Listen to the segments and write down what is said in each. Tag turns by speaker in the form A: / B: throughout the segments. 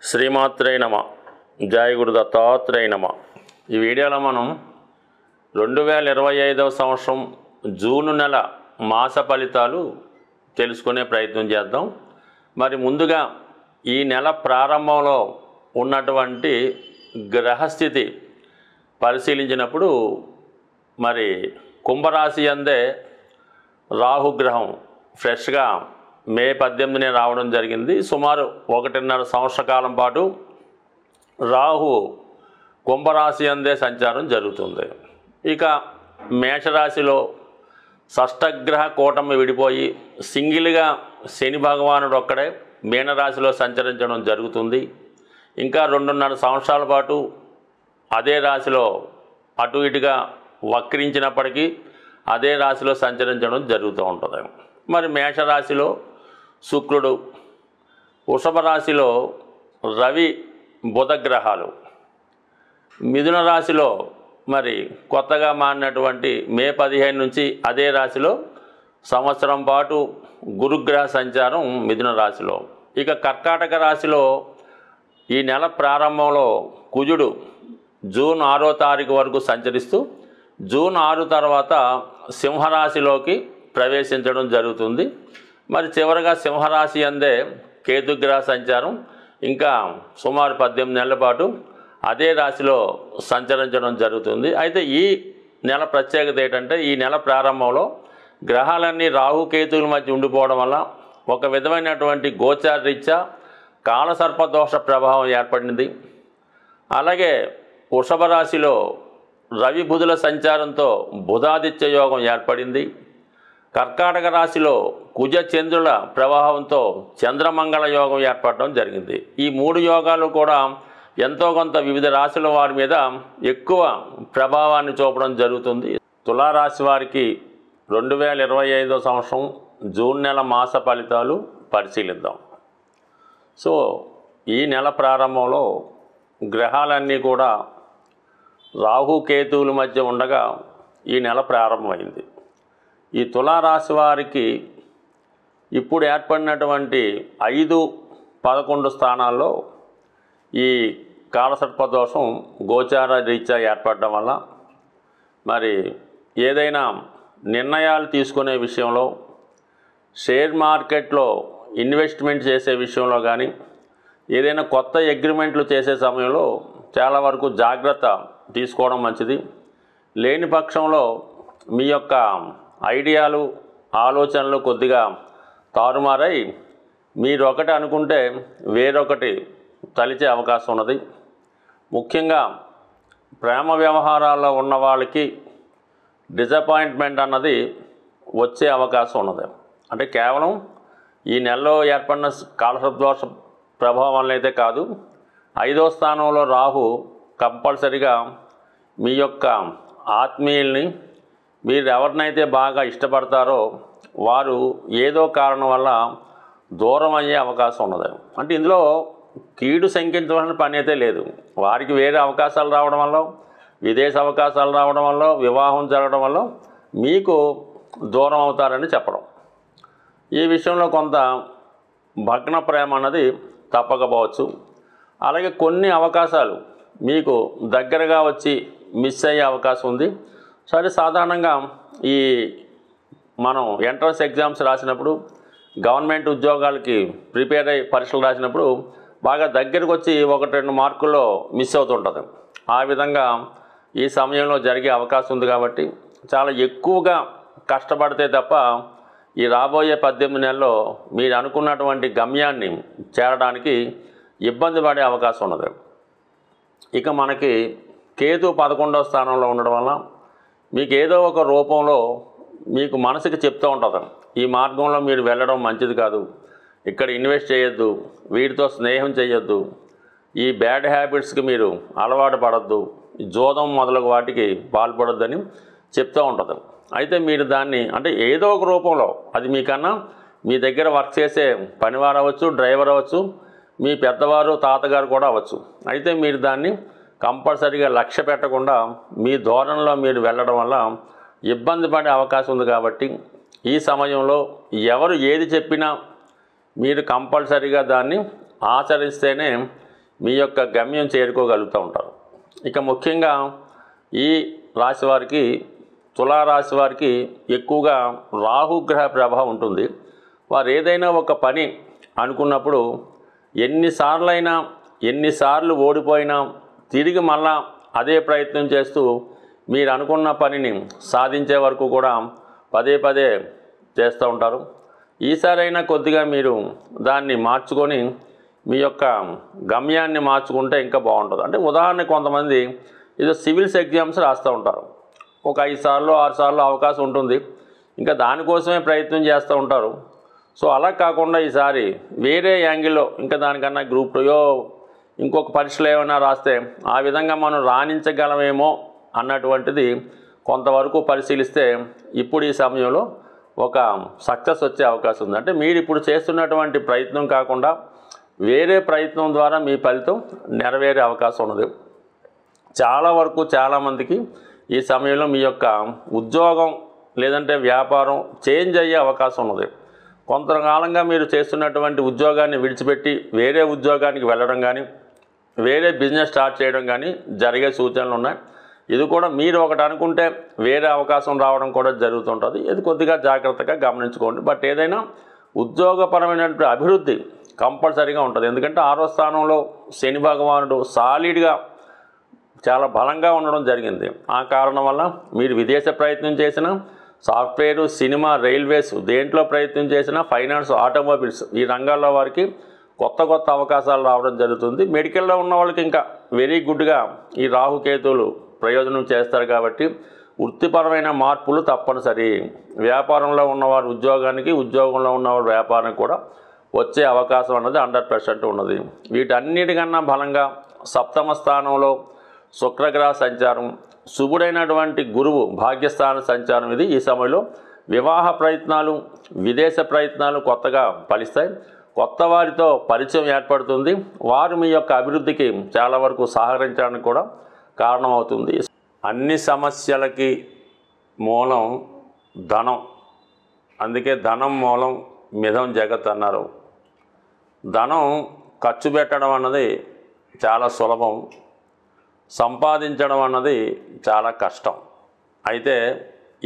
A: శ్రీమాత్రే నమ. జయ గురు దత్తాత్రేయ నమ. ఈ వీడియోలో మనం 2025వ సంవత్సరం జూన్ నెల మాస ఫలితాలు తెలుసుకునే ప్రయత్నం చేద్దాం. మరి ముందుగా ఈ నెల ప్రారంభంలో ఉన్నటువంటి గ్రహస్థితి పరిశీలించినప్పుడు మరి కుంభరాశి అందే రాహుగ్రహం ఫ్రెష్గా మే 18నే రావడం జరిగింది. సుమారు 1.5 సంవత్సర కాలం పాటు రాహు కుంభరాశి అందే సంచారం జరుగుతుంది. ఇక మేషరాశిలో షష్టగ్రహ కూటమి విడిపోయి సింగిల్గా శని భగవానుడు ఒక్కడే మీనరాశిలో సంచరించడం జరుగుతుంది. ఇంకా 2.5 సంవత్సరాల పాటు అదే రాశిలో అటు ఇటుగా వక్రించినప్పటికీ అదే రాశిలో సంచరించడం జరుగుతూ ఉంటుంది. మరి మేషరాశిలో శుక్రుడు, వృషభ రాశిలో రవి బుధ గ్రహాలు, మిథున రాశిలో మరి కొత్తగా మారినటువంటి మే 15 నుంచి అదే రాశిలో సంవత్సరం పాటు గురుగ్రహ సంచారం మిథున రాశిలో. ఇక కర్కాటక రాశిలో ఈ నెల ప్రారంభంలో కుజుడు జూన్ 6వ తారీఖు వరకు సంచరిస్తూ జూన్ 6 తర్వాత సింహరాశిలోకి ప్రవేశించడం జరుగుతుంది. మరి చివరగా సింహరాశి అందే కేతుగ్రహ సంచారం ఇంకా సుమారు 18 నెలల పాటు అదే రాశిలో సంచరించడం జరుగుతుంది. అయితే ఈ నెల ప్రత్యేకత ఏంటంటే ఈ నెల ప్రారంభంలో గ్రహాలన్నీ రాహుకేతువుల మధ్య ఉండిపోవడం వల్ల ఒక విధమైనటువంటి గోచార రీత్యా కాలసర్పదోష ప్రభావం ఏర్పడింది. అలాగే వృషభ రాశిలో రవి బుధుల సంచారంతో బుధాదిత్య యోగం ఏర్పడింది. కర్కాటక రాశిలో కుజ చంద్రుల ప్రభావంతో చంద్రమంగళ యోగం ఏర్పడడం జరిగింది. ఈ 3 యోగాలు కూడా ఎంతో కొంత వివిధ రాశుల వారి మీద ఎక్కువ ప్రభావాన్ని చూపడం జరుగుతుంది. తులారాశి వారికి 2025వ సంవత్సరం జూన్ నెల మాస ఫలితాలు పరిశీలిద్దాం. సో ఈ నెల ప్రారంభంలో గ్రహాలన్నీ కూడా రాహుకేతువుల మధ్య ఉండగా ఈ నెల ప్రారంభమైంది. ఈ తులారాశి వారికి ఇప్పుడు ఏర్పడినటువంటి 5, 11 స్థానాల్లో ఈ కాలసర్పదోషం గోచార రీత్యా ఏర్పడడం వల్ల మరి ఏదైనా నిర్ణయాలు తీసుకునే విషయంలో, షేర్ మార్కెట్లో ఇన్వెస్ట్మెంట్ చేసే విషయంలో కానీ ఏదైనా కొత్త అగ్రిమెంట్లు చేసే సమయంలో చాలా వరకు జాగ్రత్త తీసుకోవడం మంచిది. లేని పక్షంలో మీ యొక్క ఐడియాలు, ఆలోచనలు కొద్దిగా తారుమారై మీరు ఒకటి అనుకుంటే వేరొకటి తలిచే అవకాశం ఉన్నది. ముఖ్యంగా ప్రేమ వ్యవహారాల్లో ఉన్న వాళ్ళకి డిసప్పాయింట్మెంట్ అన్నది వచ్చే అవకాశం ఉన్నది. అంటే కేవలం ఈ నెలలో ఏర్పడిన కాలసర్పదోష ప్రభావం వల్ల అయితే కాదు, 5వ స్థానంలో రాహు కంపల్సరిగా మీ యొక్క ఆత్మీయుల్ని, మీరు ఎవరినైతే బాగా ఇష్టపడతారో వారు ఏదో కారణం వల్ల దూరం అయ్యే అవకాశం ఉన్నది. అంటే ఇందులో కీడు శంకించవలసిన పని అయితే లేదు. వారికి వేరే అవకాశాలు రావడం వల్ల, విదేశ అవకాశాలు రావడం వల్ల, వివాహం జరగడం వల్ల మీకు దూరం అవుతారని చెప్పడం. ఈ విషయంలో కొంత భగ్న ప్రేమ అన్నది తప్పకపోవచ్చు. అలాగే కొన్ని అవకాశాలు మీకు దగ్గరగా వచ్చి మిస్ అయ్యే అవకాశం ఉంది. సరే, సాధారణంగా ఈ మనం ఎంట్రన్స్ ఎగ్జామ్స్ రాసినప్పుడు, గవర్నమెంట్ ఉద్యోగాలకి ప్రిపేర్ అయ్యి పరీక్షలు రాసినప్పుడు బాగా దగ్గరకు వచ్చి 1-2 మార్కుల్లో మిస్ అవుతుంటుంది. ఆ విధంగా ఈ సమయంలో జరిగే అవకాశం ఉంది. కాబట్టి చాలా ఎక్కువగా కష్టపడితే తప్ప ఈ రాబోయే 18 నెలల్లో మీరు అనుకున్నటువంటి గమ్యాన్ని చేరడానికి ఇబ్బంది పడే అవకాశం ఉన్నది. ఇక మనకి కేతు 11వ స్థానంలో ఉండడం వల్ల మీకు ఏదో ఒక రూపంలో మీకు మనసుకి చెప్తూ ఉంటుంది, ఈ మార్గంలో మీరు వెళ్ళడం మంచిది కాదు, ఇక్కడ ఇన్వెస్ట్ చేయొద్దు, వీటితో స్నేహం చేయొద్దు, ఈ బ్యాడ్ హ్యాబిట్స్కి మీరు అలవాటు పడద్దు, జోదం మొదలగు వాటికి పాల్పడొద్దని చెప్తూ ఉంటుంది. అయితే మీరు దాన్ని అంటే ఏదో ఒక రూపంలో, అది మీకన్నా మీ దగ్గర వర్క్ చేసే పనివారు అవ్వచ్చు, డ్రైవర్ అవ్వచ్చు, మీ పెద్దవారు తాతగారు కూడా అవ్వచ్చు. అయితే మీరు దాన్ని కంపల్సరీగా లక్ష్య పెట్టకుండా మీ ధోరణిలో మీరు వెళ్ళడం వల్ల ఇబ్బంది పడే అవకాశం ఉంది. కాబట్టి ఈ సమయంలో ఎవరు ఏది చెప్పినా మీరు కంపల్సరీగా దాన్ని ఆచరిస్తేనే మీ యొక్క గమ్యం చేరుకోగలుగుతూ ఉంటారు. ఇక ముఖ్యంగా ఈ రాశి వారికి, తులారాశి వారికి ఎక్కువగా రాహుగ్రహ ప్రభావం ఉంటుంది. వారు ఏదైనా ఒక పని అనుకున్నప్పుడు ఎన్నిసార్లు ఓడిపోయినా తిరిగి మళ్ళా అదే ప్రయత్నం చేస్తూ మీరు అనుకున్న పనిని సాధించే వరకు కూడా పదే పదే చేస్తూ ఉంటారు. ఈసారైనా కొద్దిగా మీరు దాన్ని మార్చుకొని మీ యొక్క గమ్యాన్ని మార్చుకుంటే ఇంకా బాగుంటుంది. అంటే ఉదాహరణకు కొంతమంది ఏదో సివిల్స్ ఎగ్జామ్స్ రాస్తూ ఉంటారు. ఒక 5 సార్లు 6 సార్లు అవకాశం ఉంటుంది, ఇంకా దానికోసమే ప్రయత్నం చేస్తూ ఉంటారు. సో అలా కాకుండా ఈసారి వేరే యాంగిల్లో ఇంకా దానికన్నా గ్రూప్ 2 ఇంకొక పరీక్షలు ఏమైనా రాస్తే ఆ విధంగా మనం రాణించగలమేమో అన్నటువంటిది కొంతవరకు పరిశీలిస్తే ఇప్పుడు ఈ సమయంలో ఒక సక్సెస్ వచ్చే అవకాశం ఉంది. అంటే మీరు ఇప్పుడు చేస్తున్నటువంటి ప్రయత్నం కాకుండా వేరే ప్రయత్నం ద్వారా మీ ఫలితం నెరవేరే అవకాశం ఉన్నది. చాలా వరకు చాలామందికి ఈ సమయంలో మీ యొక్క ఉద్యోగం లేదంటే వ్యాపారం చేంజ్ అయ్యే అవకాశం ఉన్నది. కొంతకాలంగా మీరు చేస్తున్నటువంటి ఉద్యోగాన్ని విడిచిపెట్టి వేరే ఉద్యోగానికి వెళ్ళడం కానీ, వేరే బిజినెస్ స్టార్ట్ చేయడం కానీ జరిగే సూచనలు ఉన్నాయి. ఇది కూడా మీరు ఒకటి అనుకుంటే వేరే అవకాశం రావడం కూడా జరుగుతుంటుంది. ఇది కొద్దిగా జాగ్రత్తగా గమనించుకోండి. బట్ ఏదైనా ఉద్యోగపరమైనటువంటి అభివృద్ధి కంపల్సరీగా ఉంటుంది. ఎందుకంటే 6వ స్థానంలో శని భగవానుడు సాలిడ్గా చాలా బలంగా ఉండడం జరిగింది. ఆ కారణం వల్ల మీరు విదేశ ప్రయత్నం చేసినా, సాఫ్ట్వేరు, సినిమా, రైల్వేస్ దేంట్లో ప్రయత్నం చేసినా, ఫైనాన్స్, ఆటోమొబైల్స్ ఈ రంగాల్లో వారికి కొత్త అవకాశాలు రావడం జరుగుతుంది. మెడికల్లో ఉన్న వాళ్ళకి ఇంకా వెరీ గుడ్గా ఈ రాహుకేతువులు ప్రయోజనం చేస్తారు కాబట్టి వృత్తిపరమైన మార్పులు తప్పనిసరి. వ్యాపారంలో ఉన్నవారు ఉద్యోగానికి, ఉద్యోగంలో ఉన్నవారు వ్యాపారానికి కూడా వచ్చే అవకాశం అన్నది 100% ఉన్నది. వీటన్నిటికన్నా బలంగా 7వ స్థానంలో శుక్రగ్రహ సంచారం, శుభుడైనటువంటి గురువు భాగ్యస్థాన సంచారం ఇది. ఈ సమయంలో వివాహ ప్రయత్నాలు, విదేశ ప్రయత్నాలు కొత్తగా ఫలిస్తాయి. కొత్త వారితో పరిచయం ఏర్పడుతుంది. వారు మీ యొక్క అభివృద్ధికి చాలా వరకు సహకరించడానికి కూడా కారణమవుతుంది. అన్ని సమస్యలకి మూలం ధనం. అందుకే ధనం మూలం మిథం జగత్ అన్నారు. ధనం ఖర్చు పెట్టడం అన్నది చాలా సులభం, సంపాదించడం అన్నది చాలా కష్టం. అయితే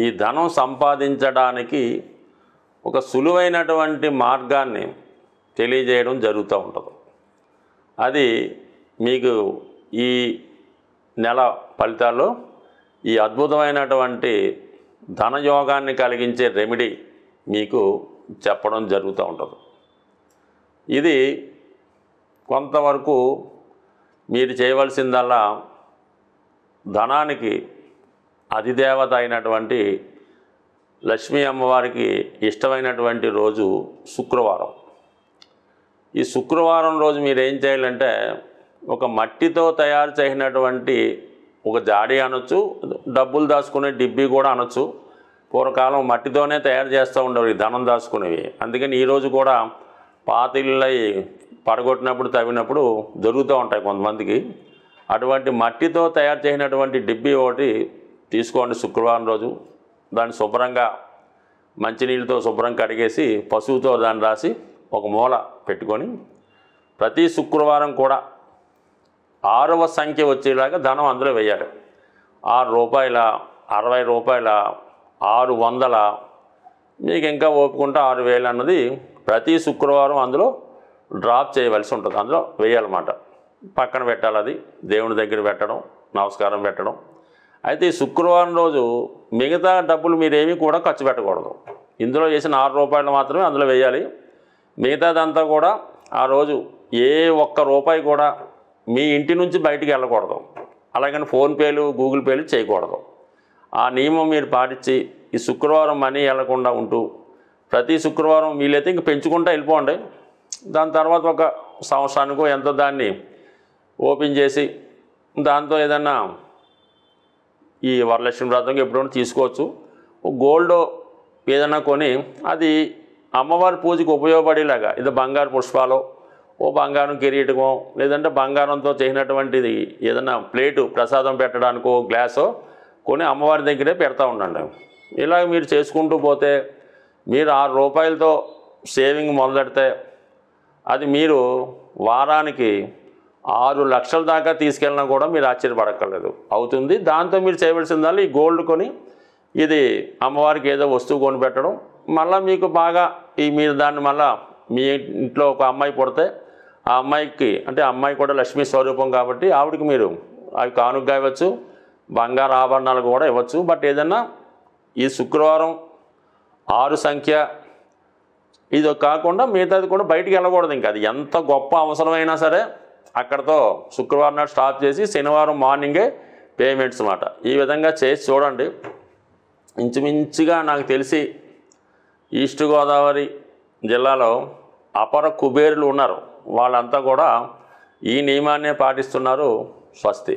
A: ఈ ధనం సంపాదించడానికి ఒక సులువైనటువంటి మార్గాన్ని తెలియజేయడం జరుగుతూ ఉంటుంది. అది మీకు ఈ నెల ఫలితాల్లో ఈ అద్భుతమైనటువంటి ధనయోగాన్ని కలిగించే రెమెడీ మీకు చెప్పడం జరుగుతూ ఉంటుంది. ఇది కొంతవరకు మీరు చేయవలసిందల్లా ధనానికి అధిదేవత అయినటువంటి లక్ష్మీ అమ్మవారికి ఇష్టమైనటువంటి రోజు శుక్రవారం. ఈ శుక్రవారం రోజు మీరు ఏం చేయాలంటే ఒక మట్టితో తయారు చేసినటువంటి ఒక జాడీ అనొచ్చు, డబ్బులు దాచుకునే డిబ్బీ కూడా అనొచ్చు. పూర్వకాలం మట్టితోనే తయారు చేస్తూ ఉండేవి ధనం దాచుకునేవి. అందుకని ఈరోజు కూడా పాత ఇళ్ళై పడగొట్టినప్పుడు తవ్వినప్పుడు దొరుకుతూ ఉంటాయి కొంతమందికి. అటువంటి మట్టితో తయారు చేసినటువంటి డిబ్బీ ఒకటి తీసుకోండి శుక్రవారం రోజు. దాన్ని శుభ్రంగా మంచినీళ్ళతో శుభ్రం కడిగేసి పసుపుతో దాన్ని రాసి ఒక మూల పెట్టుకొని ప్రతి శుక్రవారం కూడా 6వ సంఖ్య వచ్చేలాగా ధనం అందులో వేయాలి. 6 రూపాయల, 60 రూపాయల, 600, మీకు ఇంకా ఓపుకుంటే 6000 అన్నది ప్రతి శుక్రవారం అందులో డ్రాప్ చేయవలసి ఉంటుంది. అందులో వేయాలన్నమాట. పక్కన పెట్టాలి. అది దేవుని దగ్గర పెట్టడం, నమస్కారం పెట్టడం. అయితే ఈ శుక్రవారం రోజు మిగతా డబ్బులు మీరేమీ కూడా ఖర్చు పెట్టకూడదు. ఇందులో చేసిన 6 రూపాయలు మాత్రమే అందులో వేయాలి. మిగతాదంతా కూడా ఆ రోజు ఏ ఒక్క రూపాయి కూడా మీ ఇంటి నుంచి బయటికి వెళ్ళకూడదు. అలాగని ఫోన్పేలు, గూగుల్ పేలు చేయకూడదు. ఆ నియమం మీరు పాటించి ఈ శుక్రవారం మనీ వెళ్లకుండా ఉంటూ ప్రతి శుక్రవారం వీలైతే ఇంక పెంచుకుంటూ వెళ్ళిపోండి. దాని తర్వాత ఒక సంవత్సరానికో ఎంతో దాన్ని ఓపెన్ చేసి దాంతో ఏదన్నా ఈ వరలక్ష్మి వ్రతంగా ఎప్పుడైనా తీసుకోవచ్చు. గోల్డ్ ఏదైనా కొని అది అమ్మవారి పూజకి ఉపయోగపడేలాగా, ఇది బంగారు పుష్పాలు, ఓ బంగారం కిరీటమో, లేదంటే బంగారంతో చేసినటువంటిది ఏదైనా ప్లేటు ప్రసాదం పెట్టడానికో గ్లాసో కొని అమ్మవారి దగ్గరే పెడతా ఉండండి. ఇలాగ మీరు చేసుకుంటూ పోతే మీరు 6 రూపాయలతో సేవింగ్ మొదలెడితే అది మీరు వారానికి 6 లక్షల దాకా తీసుకెళ్ళినా కూడా మీరు ఆశ్చర్యపడక్కర్లేదు, అవుతుంది. దాంతో మీరు చేయవలసిందల్లా ఈ గోల్డ్ కొని ఇది అమ్మవారికి ఏదో వస్తువు కొని పెట్టడం. మళ్ళీ మీకు బాగా మీరు దాన్ని మళ్ళీ మీ ఇంట్లో ఒక అమ్మాయి పుడితే ఆ అమ్మాయికి, అంటే అమ్మాయి కూడా లక్ష్మీ స్వరూపం కాబట్టి ఆవిడకి మీరు అవి కానుగ్గా ఇవ్వచ్చు, బంగారు ఆభరణాలు కూడా ఇవ్వచ్చు. బట్ ఏదన్నా ఈ శుక్రవారం 6 సంఖ్య ఇది కాకుండా మిగతాది కూడా బయటికి వెళ్ళకూడదు. ఇంకా అది ఎంత గొప్ప అవసరమైనా సరే అక్కడతో శుక్రవారం నాడు స్టాప్ చేసి శనివారం మార్నింగే పేమెంట్స్ అన్నమాట. ఈ విధంగా చేసి చూడండి. ఇంచుమించుగా నాకు తెలిసి ఈస్ట్ గోదావరి జిల్లాలో అపర కుబేరులు ఉన్నారు, వాళ్ళంతా కూడా ఈ నియమాన్నే పాటిస్తున్నారు. స్వస్తి.